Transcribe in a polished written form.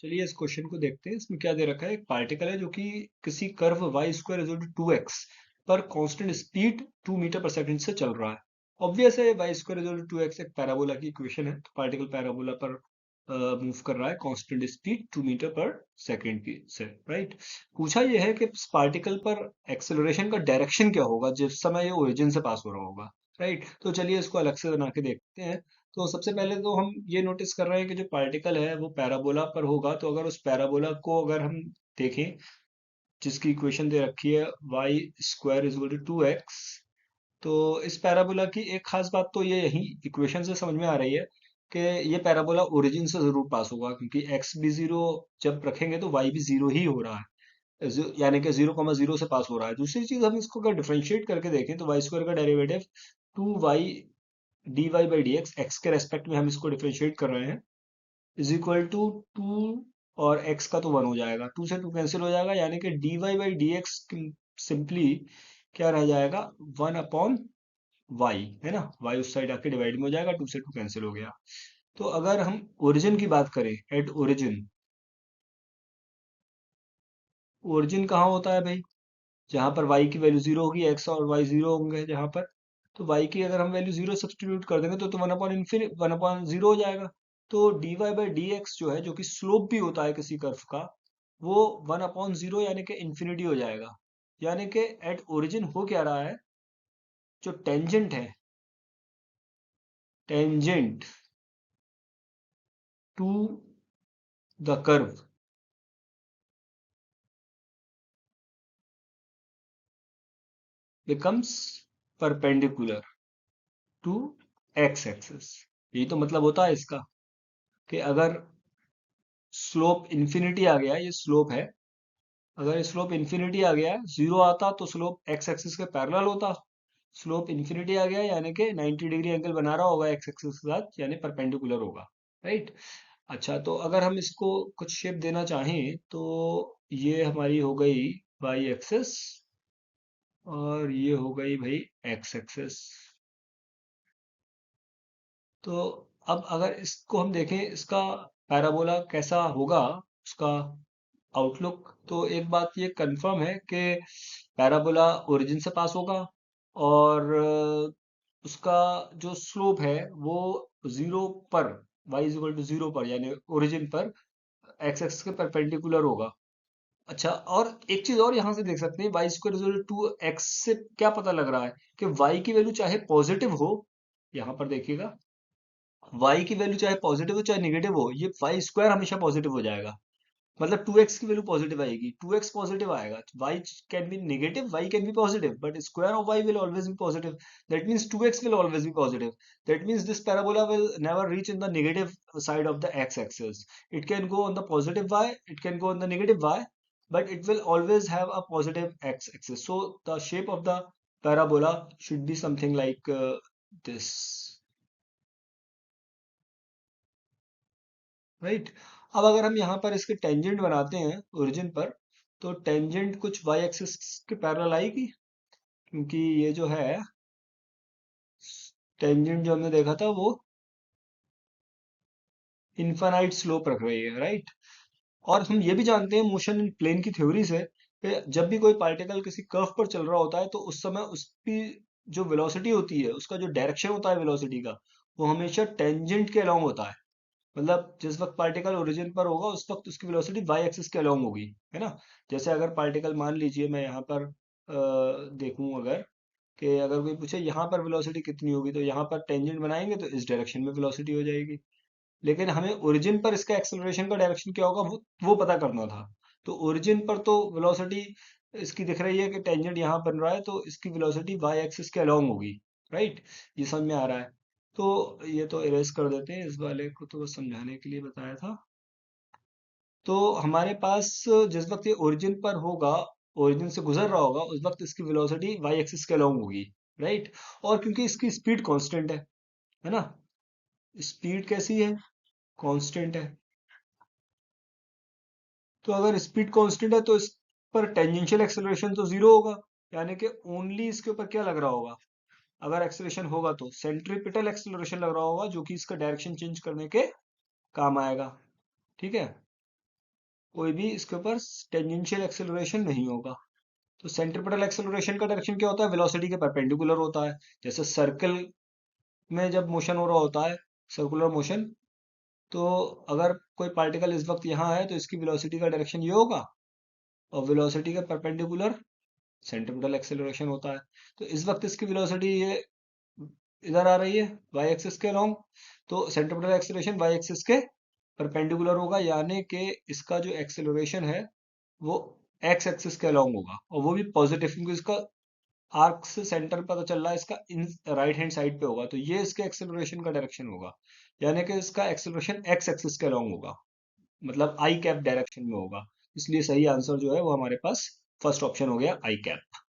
चलिए इस क्वेश्चन को देखते हैं। इसमें क्या दे रखा है, एक पार्टिकल है जो कि किसी curve y square is to 2x पर कांस्टेंट स्पीड 2 मीटर पर सेकंड से चल रहा है। ऑब्वियस है Y square is to 2x एक पैराबोला की इक्वेशन है, तो पार्टिकल पैराबोला पर मूव कर रहा है कांस्टेंट स्पीड 2 मीटर पर सेकंड की से, राइट। पूछा यह है कि पार्टिकल पर एक्सेलरेशन का डायरेक्शन क्या होगा जिस समय ये ओरिजिन से पास हो रहा होगा, राइट। तो चलिए इसको अलग से बना के देखते हैं। तो सबसे पहले तो हम ये नोटिस कर रहे हैं कि जो पार्टिकल है वो पैराबोला पर होगा, तो अगर उस पैराबोला को अगर हम देखें जिसकी इक्वेशन दे रखी है Y square is to 2x, तो इस पैराबोला की एक खास बात तो ये यही इक्वेशन से समझ में आ रही है कि ये पैराबोला ओरिजिन से जरूर पास होगा, क्योंकि x भी जीरो जब रखेंगे तो y भी जीरो ही हो रहा है, यानी कि 0,0 से पास हो रहा है। दूसरी चीज हम इसको अगर डिफरेंशिएट करके देखें तो वाई स्क्वायर का derivative 2y dy by D x, x के रेस्पेक्ट में हम इसको डिफरेंशिएट कर रहे हैं, इज इक्वल टू 2, और x का तो 1 हो जाएगा, 2 से 2 कैंसिल हो जाएगा, यानी कि dy by D x simply क्या रह जाएगा, 1 अपॉन y, है ना। y उस साइड आके डिवाइड में हो जाएगा, 2 से 2 कैंसिल हो गया। तो अगर हम ओरिजिन की बात करें, एट ओरिजिन, ओरिजिन कहाँ होता है भाई, जहां पर y की वैल्यू जीरो होगी, x और y जीरो होंगे जहां पर, तो y की अगर हम वैल्यू जीरो सब्सटीट्यूट कर देंगे तो 1/0 हो जाएगा। तो dy बाई डी एक्स जो है, जो कि स्लोप भी होता है किसी कर्व का, वो 1/0 यानी कि इंफिनिटी हो जाएगा। यानी कि एट ओरिजिन हो क्या रहा है, जो टेंजेंट है, tangent to the curve becomes perpendicular to x axis. यही तो मतलब होता है इसका, कि अगर स्लोप इन्फिनिटी आ गया, ये स्लोप है, अगर स्लोप इन्फिनिटी आ गया, जीरो आता तो स्लोप एक्स एक्सिस के पैरेलल होता, स्लोप इन्फिनिटी आ गया यानी कि 90 डिग्री एंगल बना रहा होगा एक्स एक्सिस के साथ, यानी परपेंडिकुलर होगा, राइट। अच्छा, तो अगर हम इसको कुछ शेप देना चाहें तो ये हमारी हो गई वाई एक्सिस, और ये हो गई भाई एक्स एक्सिस। तो अब अगर इसको हम देखें, इसका पैराबोला कैसा होगा, उसका आउटलुक, तो एक बात ये कंफर्म है कि पैराबोला ओरिजिन से पास होगा, और उसका जो स्लोप है वो जीरो पर, y is equal to zero पर, यानी ओरिजिन पर एक्स एक्स के परपेंडिकुलर होगा। अच्छा, और एक चीज और यहाँ से देख सकते हैं, y square is to x से क्या पता लग रहा है कि y की वैल्यू चाहे पॉजिटिव हो, यहाँ पर देखिएगा, y की वैल्यू चाहे पॉजिटिव हो चाहे निगेटिव हो, ये वाई स्क्वायर हमेशा पॉजिटिव हो जाएगा। मतलब 2x की वैल्यू पॉजिटिव आएगी, 2x पॉजिटिव आएगा, y can be negative, y can be positive, but square of y will always be positive. That means 2x will always be positive. That means this parabola will never reach in the negative side of the x-axis. It can go on the positive y, it can go on the negative y, but it will always have a positive x-axis. So the shape of the parabola should be something like this, right. अब अगर हम यहाँ पर इसके tangent बनाते हैं origin पर, तो टेंजेंट कुछ वाई एक्सिस के पैरेलल आएगी, क्योंकि ये जो है टेंजेंट जो हमने देखा था वो इनफाइनाइट स्लोप रख रही है, राइट। और हम ये भी जानते हैं मोशन इन प्लेन की थ्योरी से, कि जब भी कोई पार्टिकल किसी कर्व पर चल रहा होता है तो उस समय उसकी जो वेलोसिटी होती है, उसका जो डायरेक्शन होता है वेलोसिटी का, वो हमेशा टेंजेंट के अलोंग होता है। मतलब जिस वक्त पार्टिकल ओरिजिन पर होगा उस वक्त उसकी वेलोसिटी वाई एक्सिस के अलोंग होगी, है ना। जैसे अगर पार्टिकल, मान लीजिए मैं यहाँ पर देखूं, अगर कि अगर कोई पूछे यहाँ पर वेलोसिटी कितनी होगी, तो यहाँ पर टेंजेंट बनाएंगे तो इस डायरेक्शन में वेलोसिटी हो जाएगी। लेकिन हमें ओरिजिन पर इसका एक्सेलरेशन का डायरेक्शन क्या होगा वो पता करना था। तो ओरिजिन पर तो वेलोसिटी इसकी दिख रही है कि टेंजेंट यहाँ बन रहा है, तो इसकी वेलोसिटी वाई एक्सिस के अलोंग होगी, राइट। ये समझ में आ रहा है। तो ये तो इरेज कर देते हैं, इस वाले को तो बस समझाने के लिए बताया था। तो हमारे पास जिस वक्त ये ओरिजिन पर होगा, ओरिजिन से गुजर रहा होगा, उस वक्त इसकी वेलोसिटी वाई एक्सिस के अलोंग होगी, राइट। और क्योंकि इसकी स्पीड कांस्टेंट है ना, स्पीड कैसी है, कांस्टेंट है, तो अगर स्पीड कांस्टेंट है तो इस पर टेंजेंशियल एक्सेलरेशन तो जीरो होगा, यानी कि ओनली इसके ऊपर क्या लग रहा होगा, अगर एक्सेलरेशन होगा तो सेंट्रीपिटल एक्सेलरेशन लग रहा होगा, जो कि इसका डायरेक्शन चेंज करने के काम आएगा, ठीक है। कोई भी इसके ऊपर टेंजेंशियल एक्सेलरेशन नहीं होगा। तो सेंट्रीपिटल एक्सेलरेशन का डायरेक्शन क्या होता है? वेलोसिटी के परपेंडिकुलर होता है। जैसे सर्कल में जब मोशन हो रहा होता है, सर्कुलर मोशन, तो अगर कोई पार्टिकल इस वक्त यहाँ है तो इसकी वेलोसिटी का डायरेक्शन ये होगा, और वेलोसिटी के परपेंडिकुलर सेंट्रीपिटल एक्सेलरेशन होता है। तो इस वक्त इसकी वेलोसिटी ये इधर आ रही है, वाई एक्सिस के अलोंग, तो सेंट्रीपिटल एक्सेलरेशन वाई एक्सिस के परपेंडिकुलर होगा, यानी कि इसका जो एक्सेलरेशन है वो एक्स एक्सिस के अलोंग होगा, और वो भी पॉजिटिव, क्योंकि इसका आर्क से सेंटर पता चल रहा है इसका इन राइट हैंड साइड पे होगा, तो ये इसके एक्सेलरेशन का डायरेक्शन होगा, यानी कि इसका एक्सेलरेशन एक्स एक्सिस के अलोंग होगा, मतलब आई कैप डायरेक्शन में होगा। इसलिए सही आंसर जो है वो हमारे पास फर्स्ट ऑप्शन हो गया, आई कैप।